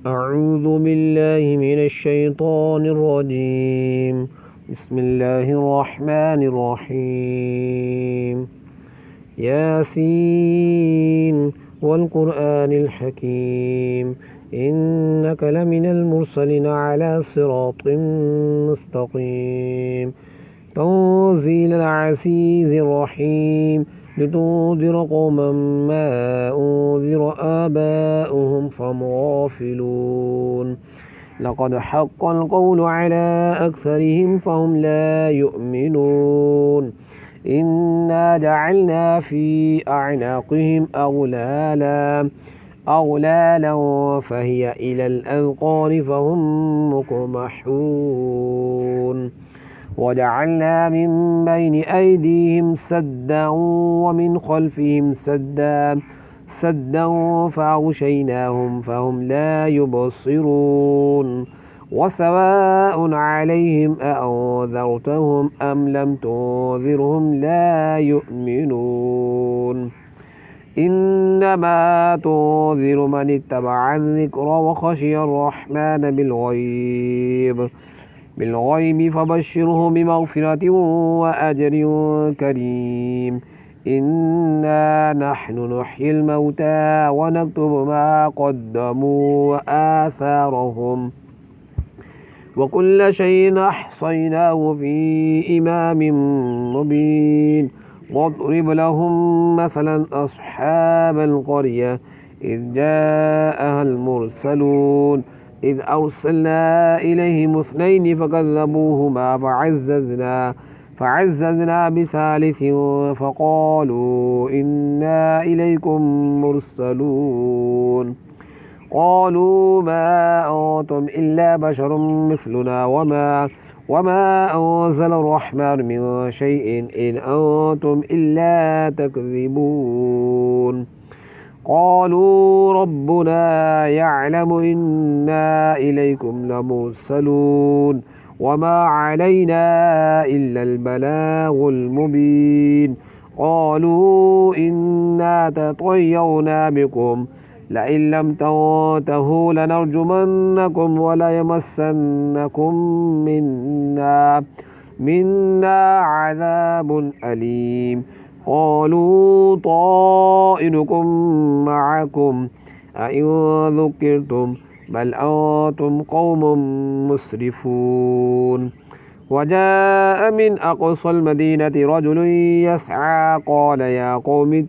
أعوذ بالله من الشيطان الرجيم. بسم الله الرحمن الرحيم. ياسين والقرآن الحكيم إنك لمن المرسلين على صراط مستقيم. تنزيل العزيز الرحيم لتنذر قوما ما أنذر آباؤهم فهم غافلون. لقد حق القول على أكثرهم فهم لا يؤمنون. إنا جعلنا في أعناقهم أغلالا فهي إلى الأذقان فهم مقمحون. وجعلنا من بين أيديهم سدا ومن خلفهم سدا فأغشيناهم فهم لا يبصرون. وسواء عليهم أأنذرتهم أم لم تنذرهم لا يؤمنون. إنما تنذر من اتبع الذكر وخشي الرحمن بالغيب فبشره بمغفرة وأجر كريم. إنا نحن نحيي الموتى ونكتب ما قدموا وآثارهم وكل شيء أحصيناه في إمام مبين. واضرب لهم مثلا أصحاب القرية إذ جاءها المرسلون إذ أرسلنا إليهم اثنين فكذبوهما فعززنا بثالث فقالوا إنا إليكم مرسلون. قالوا ما أنتم إلا بشر مثلنا وما أنزل الرحمن من شيء إن أنتم إلا تكذبون. قالوا ربنا يعلم إنا إليكم لمرسلون وما علينا إلا البلاغ المبين. قالوا إنا تطيرنا بكم لئن لم تنتهوا لنرجمنكم وليمسنكم منا عذاب أليم. قالوا طائركم معكم أئن ذكرتم بل أنتم قوم مسرفون. وجاء من أقصى المدينة رجل يسعى قال يا قوم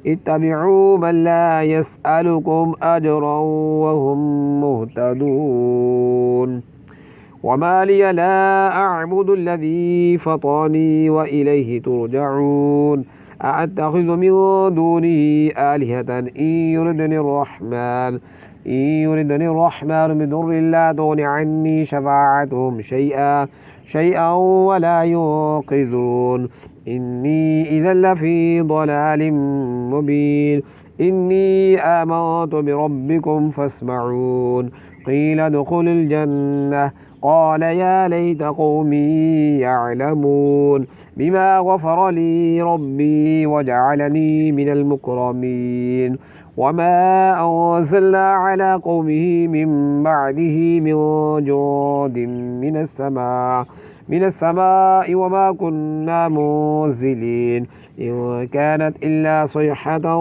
اتبعوا من لا يسألكم أجرا وهم مهتدون. وما لي لا أعبد الذي فطرني وإليه ترجعون. أأتخذ من دونه آلهة إن يردني الرحمن بضر لا تغن عني شفاعتهم شيئا ولا ينقذون. إني إذا لفي ضلال مبين. إني آمنت بربكم فاسمعون. قيل ادخل الجنة قال يا ليت قومي يعلمون بما غفر لي ربي وجعلني من المكرمين. وما أنزلنا على قومه من بعده من جود من السماء وما كنا منزلين إن كانت إلا صيحة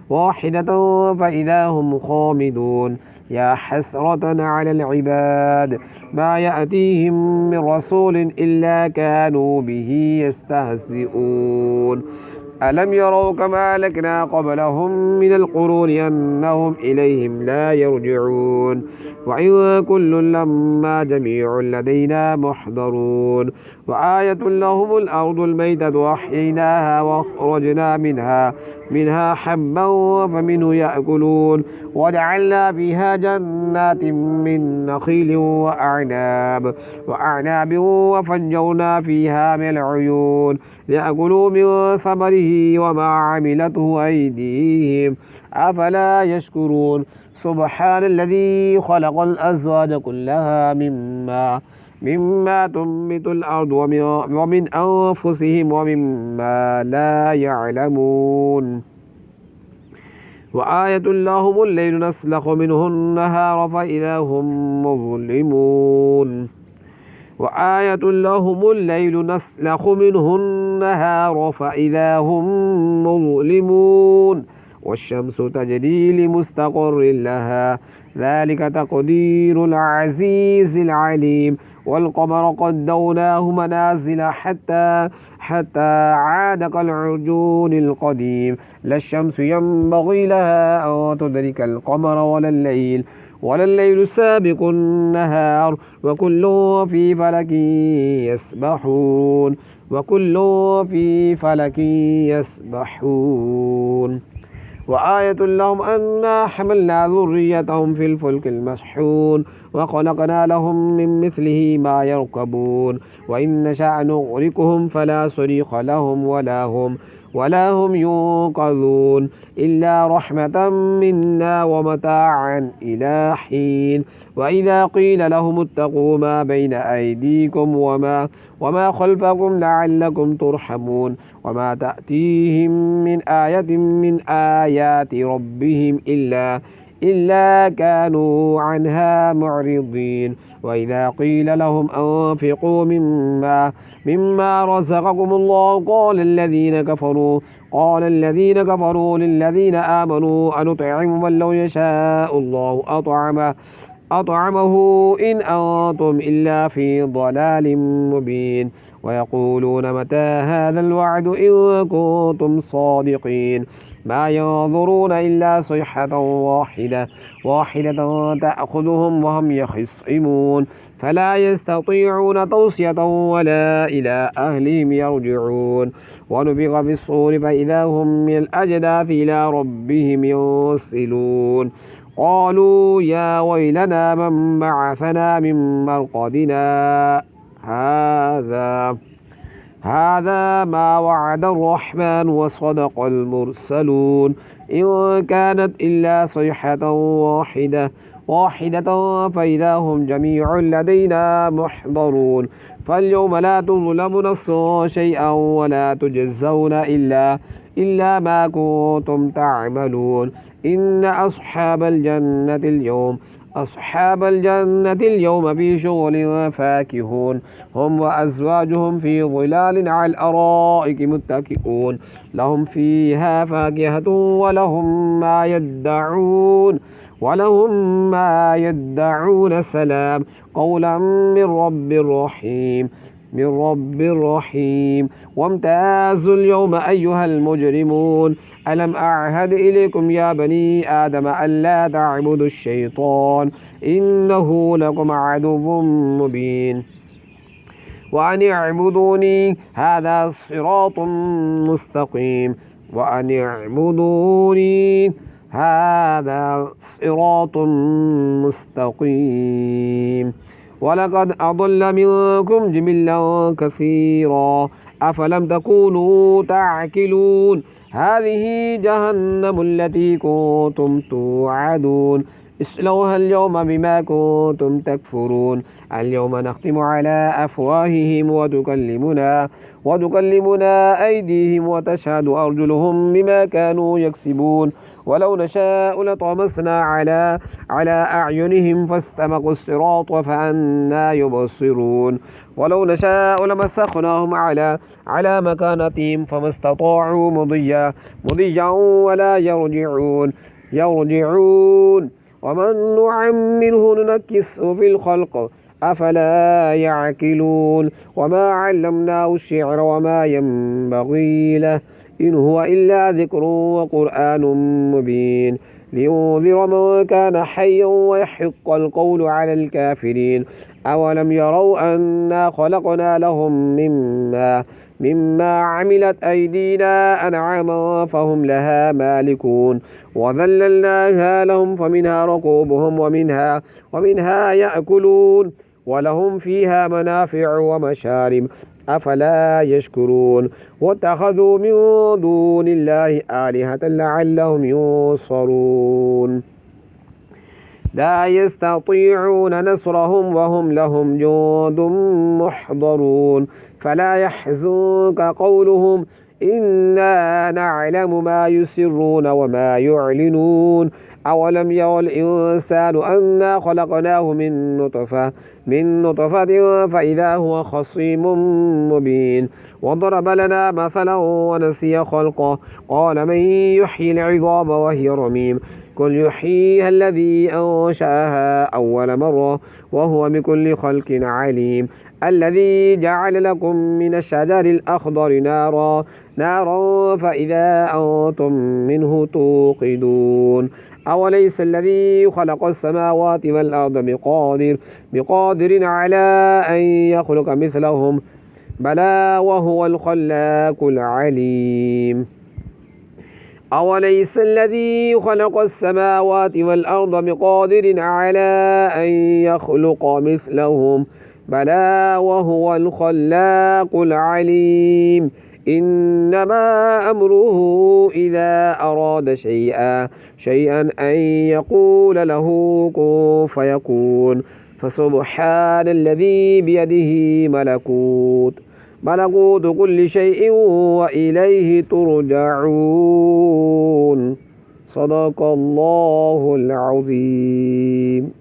واحدة فإذا هم خامدون. يا حسرة على العباد ما يأتيهم من رسول إلا كانوا به يستهزئون. ألم يروا كما أهلكنا قبلهم من القرون أنهم إليهم لا يرجعون. وإن كل لما جميع لدينا محضرون. وآية لهم الأرض الميتة وأحييناها وأخرجنا منها حبا فمنه يأكلون. وجعلنا فيها جنات من نخيل وأعناب وفجرنا فيها من العيون ليأكلوا من ثمره وما عملته أيديهم أفلا يشكرون. سبحان الذي خلق الأزواج كلها مما تنبت الأرض ومن أنفسهم ومما لا يعلمون. وآية لهم الليل نسلخ منه النهار فإذا هم مظلمون وآية لهم الليل نسلخ منه النهار فإذا هم مظلمون والشمس تجري لمستقر لها ذلك تقدير العزيز العليم والقمر قدرناه منازل حتى عاد كالعرجون القديم لا الشمس ينبغي لها أن تدرك القمر ولا الليل سابق النهار وكل في فلك يسبحون وآية لهم أنا حملنا ذريتهم في الفلك المشحون وخلقنا لهم من مثله ما يركبون وإن نشأ نغرقهم فلا صريخ لهم ولا هم ينقذون إلا رحمة منا ومتاعا إلى حين وإذا قيل لهم اتقوا ما بين أيديكم وما خلفكم لعلكم ترحمون وما تأتيهم من آية من آيات ربهم إلا كانوا عنها معرضين وإذا قيل لهم أنفقوا مما رزقكم الله قال الذين كفروا للذين آمنوا أنطعم من لو يشاء الله أطعمه إن أنتم إلا في ضلال مبين ويقولون متى هذا الوعد إن كنتم صادقين ما ينظرون إلا صيحة واحدة تأخذهم وهم يخصمون فلا يستطيعون توصية ولا إلى أهلهم يرجعون ونفخ في الصور فإذا هم من الأجداث إلى ربهم ينسلون قالوا يا ويلنا من بعثنا من مرقدنا هذا ما وعد الرحمن وصدق المرسلون إن كانت إلا صيحة واحدة فإذا هم جميع لدينا محضرون فاليوم لا تظلم نفس شيئا ولا تجزون إلا ما كنتم تعملون إن أصحاب الجنة اليوم في شغل فاكهون هم وأزواجهم في ظلال على الأرائك متكئون لهم فيها فاكهة ولهم ما يدعون سلام قولا من رب رحيم وامتازوا اليوم أيها المجرمون ألم أعهد إليكم يا بني آدم ألا تعبدوا الشيطان إنه لكم عدو مبين وأن اعبدوني هذا صراط مستقيم ولقد أضل منكم جبلا كثيرا أفلم تكونوا تعقلون هذه جهنم التي كنتم توعدون اصلوها اليوم بما كنتم تكفرون اليوم نختم على أفواههم وتكلمنا أيديهم وتشهد أرجلهم بما كانوا يكسبون ولو نشاء لطمسنا على أعينهم فاستبقوا الصراط فأنى يبصرون ولو نشاء لمسخناهم على مكانتهم فما استطاعوا مضيا ولا يرجعون ومن نعمره ننكسه في الخلق أفلا يعقلون وما علمناه الشعر وما ينبغي له إن هو إلا ذكر وقرآن مبين لينذر من كان حيا ويحق القول على الكافرين أولم يروا أنا خلقنا لهم مما عملت أيدينا أنعاما فهم لها مالكون وذللناها لهم فمنها ركوبهم ومنها يأكلون ولهم فيها منافع ومشارب أفلا يشكرون واتخذوا من دون الله آلهة لعلهم ينصرون لا يستطيعون نصرهم وهم لهم جند محضرون فلا يحزنك قولهم إنا نعلم ما يسرون وما يعلنون أولم ير الإنسان أنا خلقناه من نطفة فإذا هو خصيم مبين وضرب لنا مثلا ونسي خلقه قال من يحيي العظام وهي رميم قل يحييها الذي أنشأها أول مرة وهو بكل خلق عليم الذي جعل لكم من الشجر الأخضر نارا فإذا أنتم منه توقدون أوليس الذي خلق السماوات والأرض بقادر على أن يخلق مثلهم بلى وهو الخلاق العليم أوليس الذي خلق السماوات والأرض بقادر على أن يخلق مثلهم بلى وهو الخلاق العليم إنما أمره إذا أراد شيئا أن يقول له كن فيكون فسبحان الذي بيده ملكوت كل شيء وإليه ترجعون صدق الله العظيم.